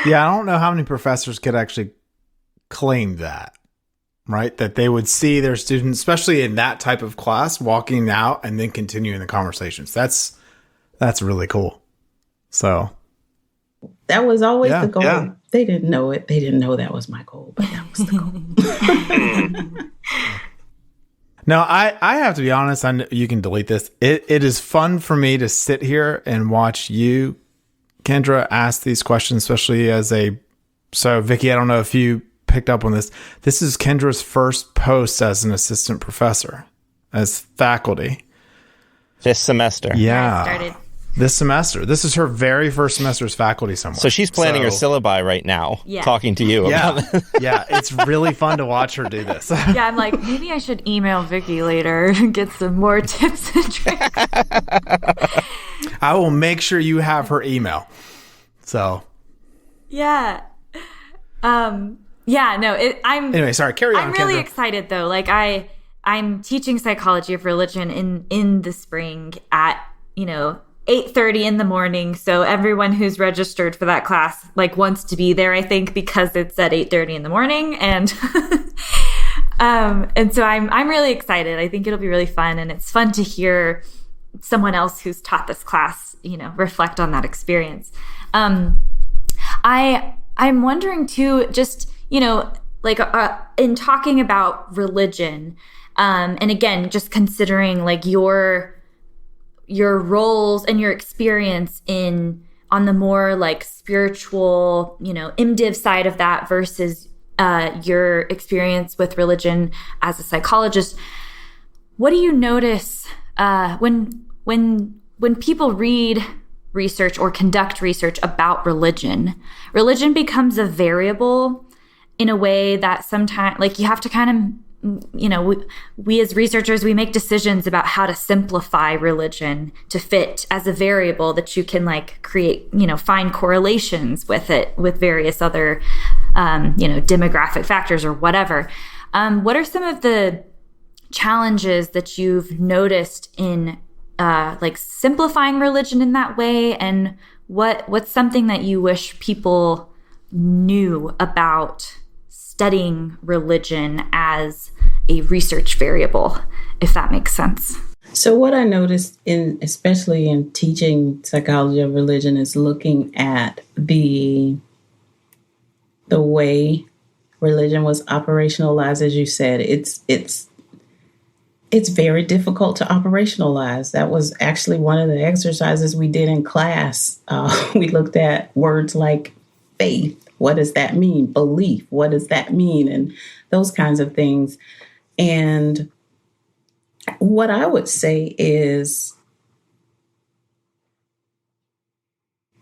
Yeah, I don't know how many professors could actually claim that, right? That they would see their students, especially in that type of class, walking out and then continuing the conversations. That's really cool. So that was always the goal. Yeah. They didn't know it. They didn't know that was my goal, but that was the goal. Now, I have to be honest, I know you can delete this. It is fun for me to sit here and watch you, Kendra, ask these questions, especially so Vikki, I don't know if you picked up on this. This is Kendra's first post as an assistant professor, as faculty. This semester. Yeah. Started. This semester. This is her very first semester as faculty somewhere. So she's planning her syllabi right now, talking to you about it. Yeah, it's really fun to watch her do this. Yeah, I'm like, maybe I should email Vikki later and get some more tips and tricks. I will make sure you have her email. So. Yeah. Anyway, sorry, carry on, I'm really Kendra. excited though. Like I'm teaching psychology of religion in the spring at, 8:30 in the morning. So everyone who's registered for that class like wants to be there, I think, because it's at 8:30 in the morning. And and so I'm really excited. I think it'll be really fun, and it's fun to hear someone else who's taught this class, reflect on that experience. I'm wondering too, just, in talking about religion, and again, just considering like your roles and your experience on the more like spiritual, MDiv side of that versus your experience with religion as a psychologist. What do you notice when people read research or conduct research about religion? Religion becomes a variable in a way that sometimes, like, you have to kind of, we as researchers, we make decisions about how to simplify religion to fit as a variable that you can like create, find correlations with it, with various other, demographic factors or whatever. What are some of the challenges that you've noticed in like simplifying religion in that way? And what's something that you wish people knew about studying religion as a research variable, if that makes sense? So what I noticed especially in teaching psychology of religion, is looking at the way religion was operationalized. As you said, it's very difficult to operationalize. That was actually one of the exercises we did in class. We looked at words like faith? What does that mean? Belief, what does that mean? And those kinds of things. And what I would say is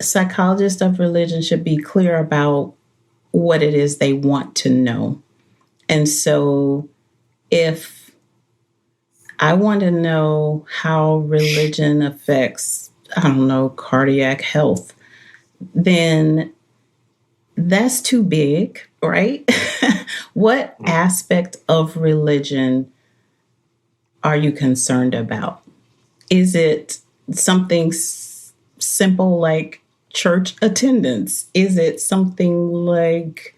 psychologists of religion should be clear about what it is they want to know. And so if I want to know how religion affects, I don't know, cardiac health, then that's too big, right? What aspect of religion are you concerned about? Is it something simple like church attendance? Is it something like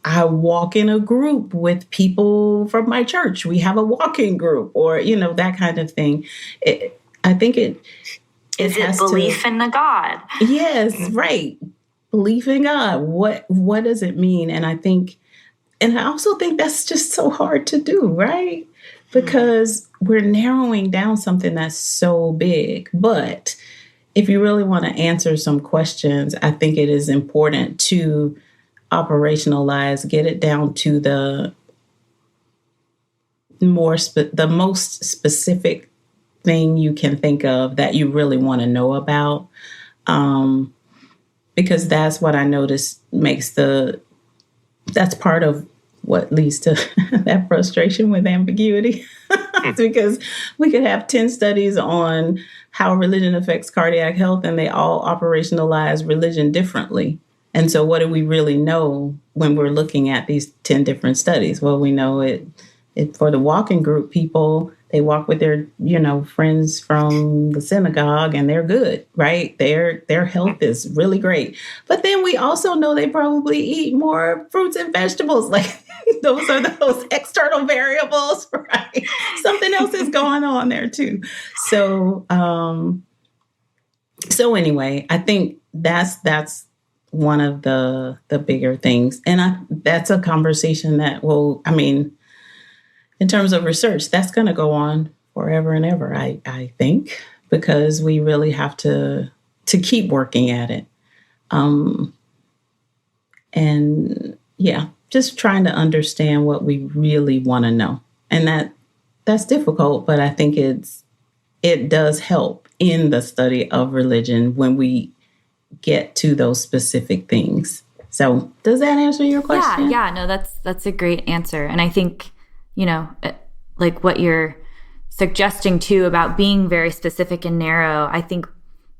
I walk in a group with people from my church? We have a walking group, or, that kind of thing. I think it has belief in the God. Yes, right. Belief in God. What does it mean? And I also think that's just so hard to do, right? Because we're narrowing down something that's so big. But if you really want to answer some questions, I think it is important to operationalize, get it down to the most specific thing you can think of that you really want to know about. Because that's what I notice that's part of what leads to that frustration with ambiguity. Because we could have 10 studies on how religion affects cardiac health, and they all operationalize religion differently. And so what do we really know when we're looking at these 10 different studies? Well, we know it for the walking group people, they walk with their, friends from the synagogue, and they're good, right? Their health is really great. But then we also know they probably eat more fruits and vegetables. Like those are those external variables, right? Something else is going on there too. So anyway, I think that's one of the bigger things. And that's a conversation that in terms of research, that's going to go on forever and ever, I think, because we really have to keep working at it. Just trying to understand what we really want to know. And that's difficult, but I think it does help in the study of religion when we get to those specific things. So does that answer your question? Yeah, no, that's a great answer. And I think, like what you're suggesting too about being very specific and narrow, I think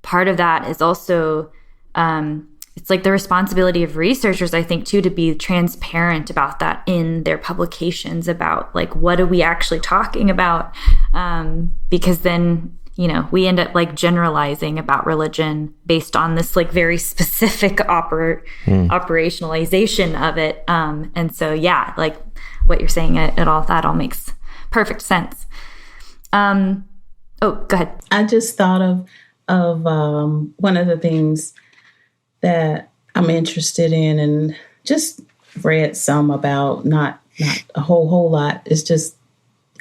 part of that is also, it's like the responsibility of researchers, I think too, to be transparent about that in their publications about like, what are we actually talking about? Because then, we end up like generalizing about religion based on this like very specific operationalization of it. And so, yeah, like what you're saying, that all makes perfect sense. Go ahead. I just thought of one of the things that I'm interested in, and just read some about, not a whole lot. It's just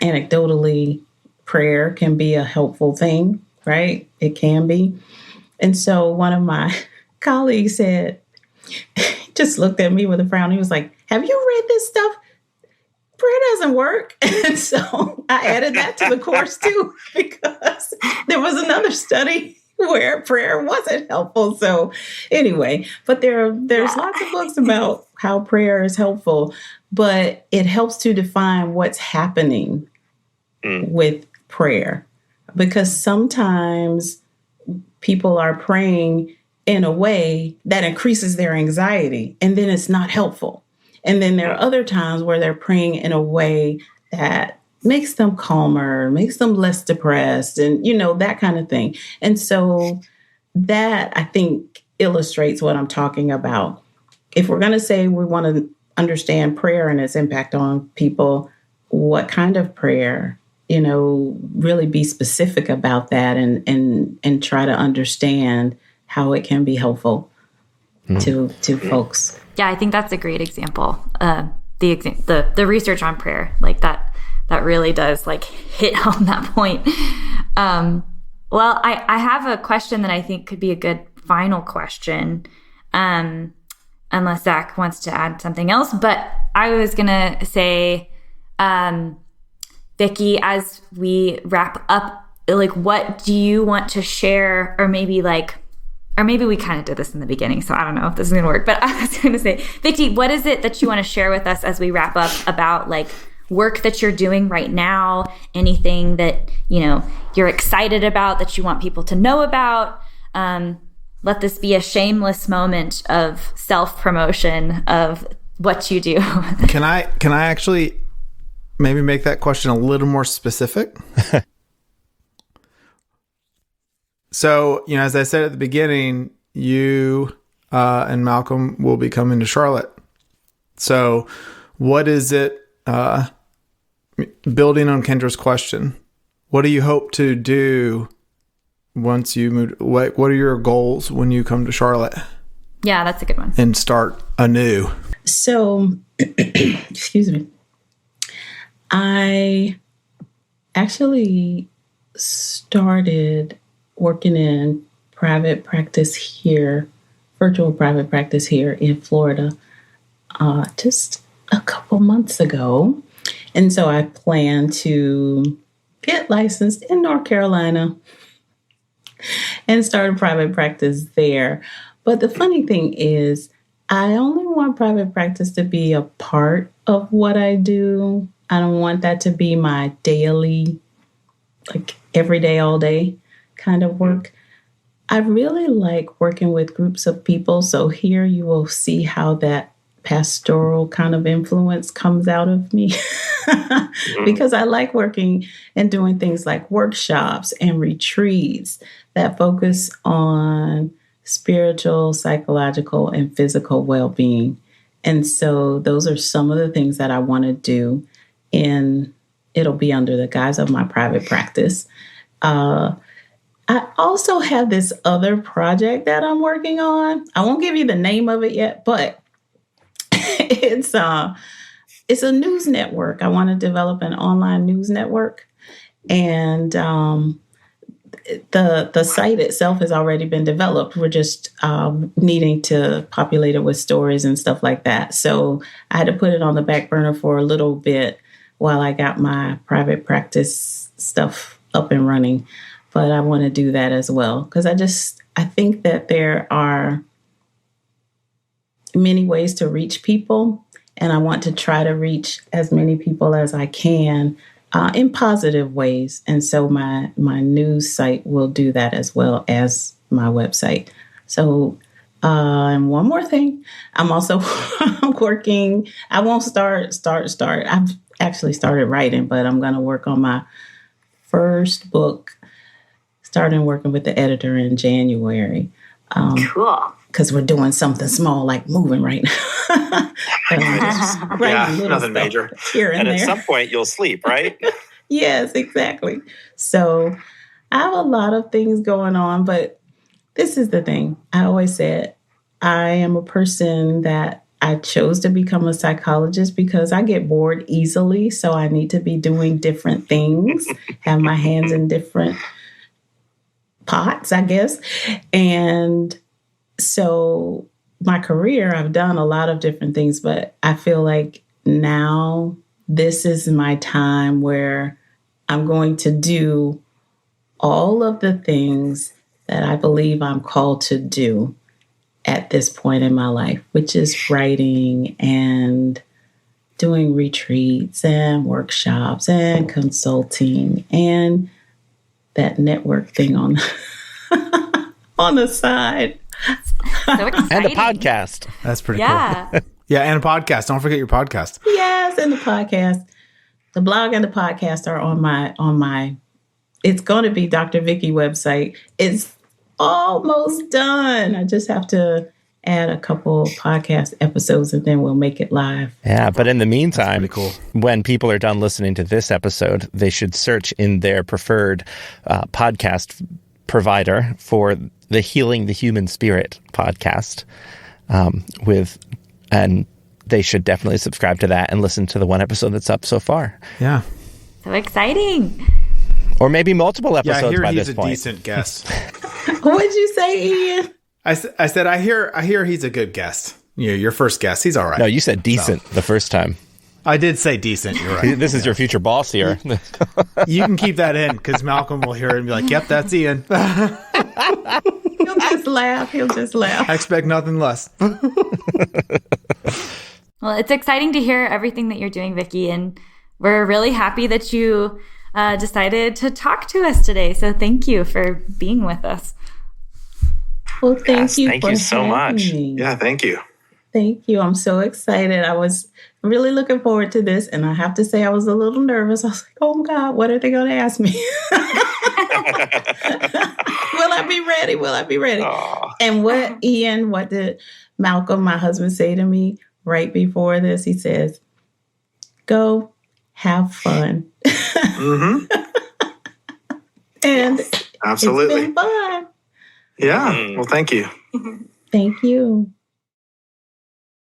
anecdotally, prayer can be a helpful thing, right? It can be. And so one of my colleagues just looked at me with a frown. He was like, "Have you read this stuff? Prayer doesn't work." And so I added that to the course too, because there was another study where prayer wasn't helpful. So anyway, but there's lots of books about how prayer is helpful, but it helps to define what's happening with prayer, because sometimes people are praying in a way that increases their anxiety, and then it's not helpful. And then there are other times where they're praying in a way that makes them calmer, makes them less depressed, and, that kind of thing. And so that, I think, illustrates what I'm talking about. If we're going to say we want to understand prayer and its impact on people, what kind of prayer, really be specific about that and try to understand how it can be helpful to folks. Yeah, I think that's a great example. The research on prayer, like that really does like hit on that point. Well, I have a question that I think could be a good final question. unless Zack wants to add something else. But I was going to say, Vikki, as we wrap up, like, what do you want to share? Or maybe we kind of did this in the beginning, so I don't know if this is going to work. But I was going to say, Vikki, what is it that you want to share with us as we wrap up about, like, work that you're doing right now? Anything that, you're excited about that you want people to know about? Let this be a shameless moment of self-promotion of what you do. Can I actually maybe make that question a little more specific? So, as I said at the beginning, you and Malcolm will be coming to Charlotte. So what is it, building on Kendra's question, what do you hope to do once you move? What are your goals when you come to Charlotte? Yeah, that's a good one. And start anew. So, excuse me. I actually started working in private practice here, virtual private practice here in Florida, just a couple months ago. And so I plan to get licensed in North Carolina and start a private practice there. But the funny thing is, I only want private practice to be a part of what I do. I don't want that to be my daily, like every day, all day kind of work. I really like working with groups of people. So here you will see how that pastoral kind of influence comes out of me because I like working and doing things like workshops and retreats that focus on spiritual, psychological, and physical well-being. And so those are some of the things that I want to do, and it'll be under the guise of my private practice. I also have this other project that I'm working on. I won't give you the name of it yet, but it's a news network. I want to develop an online news network, and the site itself has already been developed. We're just needing to populate it with stories and stuff like that. So I had to put it on the back burner for a little bit while I got my private practice stuff up and running. But I want to do that as well, because I think that there are many ways to reach people, and I want to try to reach as many people as I can in positive ways. And so my news site will do that as well as my website. So, and one more thing, I'm also working. I won't start. I've actually started writing, but I'm going to work on my first book, starting working with the editor in January. Cool. Because we're doing something small, like moving right now. Nothing major. Here and at there. some point, you'll sleep, right? Yes, exactly. So I have a lot of things going on, but this is the thing. I always said I am a person that I chose to become a psychologist because I get bored easily. So I need to be doing different things, have my hands in different pots, I guess. And so my career, I've done a lot of different things, but I feel like now this is my time where I'm going to do all of the things that I believe I'm called to do at this point in my life, which is writing and doing retreats and workshops and consulting and that network thing on the side. So exciting. And a podcast. That's pretty Yeah. cool. Yeah, and a podcast. Don't forget your podcast. Yes, and the podcast. The blog and the podcast are on my it's going to be Dr. Vikki website. It's almost done. I just have to add a couple podcast episodes and then we'll make it live. Yeah, but in the meantime, cool. When people are done listening to this episode, they should search in their preferred podcast provider for the Healing the Human Spirit podcast and they should definitely subscribe to that and listen to the one episode that's up so far. Yeah. So exciting. Or maybe multiple Yeah, I episodes hear by he's this a point. decent guest. What'd you say, Ian? I said I hear he's a good guest. your first guest. He's all right. No, you said decent the first time. I did say decent. You're right. This is your future boss here. You can keep that in because Malcolm will hear it and be like, "Yep, that's Ian." He'll just laugh. I expect nothing less. Well, it's exciting to hear everything that you're doing, Vikki, and we're really happy that you decided to talk to us today. So thank you for being with us. Well, thank you. Thank you so much. Me. Yeah, thank you. Thank you. I'm so excited. I was really looking forward to this. And I have to say, I was a little nervous. I was like, oh, my God, what are they going to ask me? Will I be ready? Will I be ready? Aww. And what did Malcolm, my husband, say to me right before this? He says, go have fun. Mm-hmm. And absolutely. It's been fun. Yeah. Well, thank you. Thank you.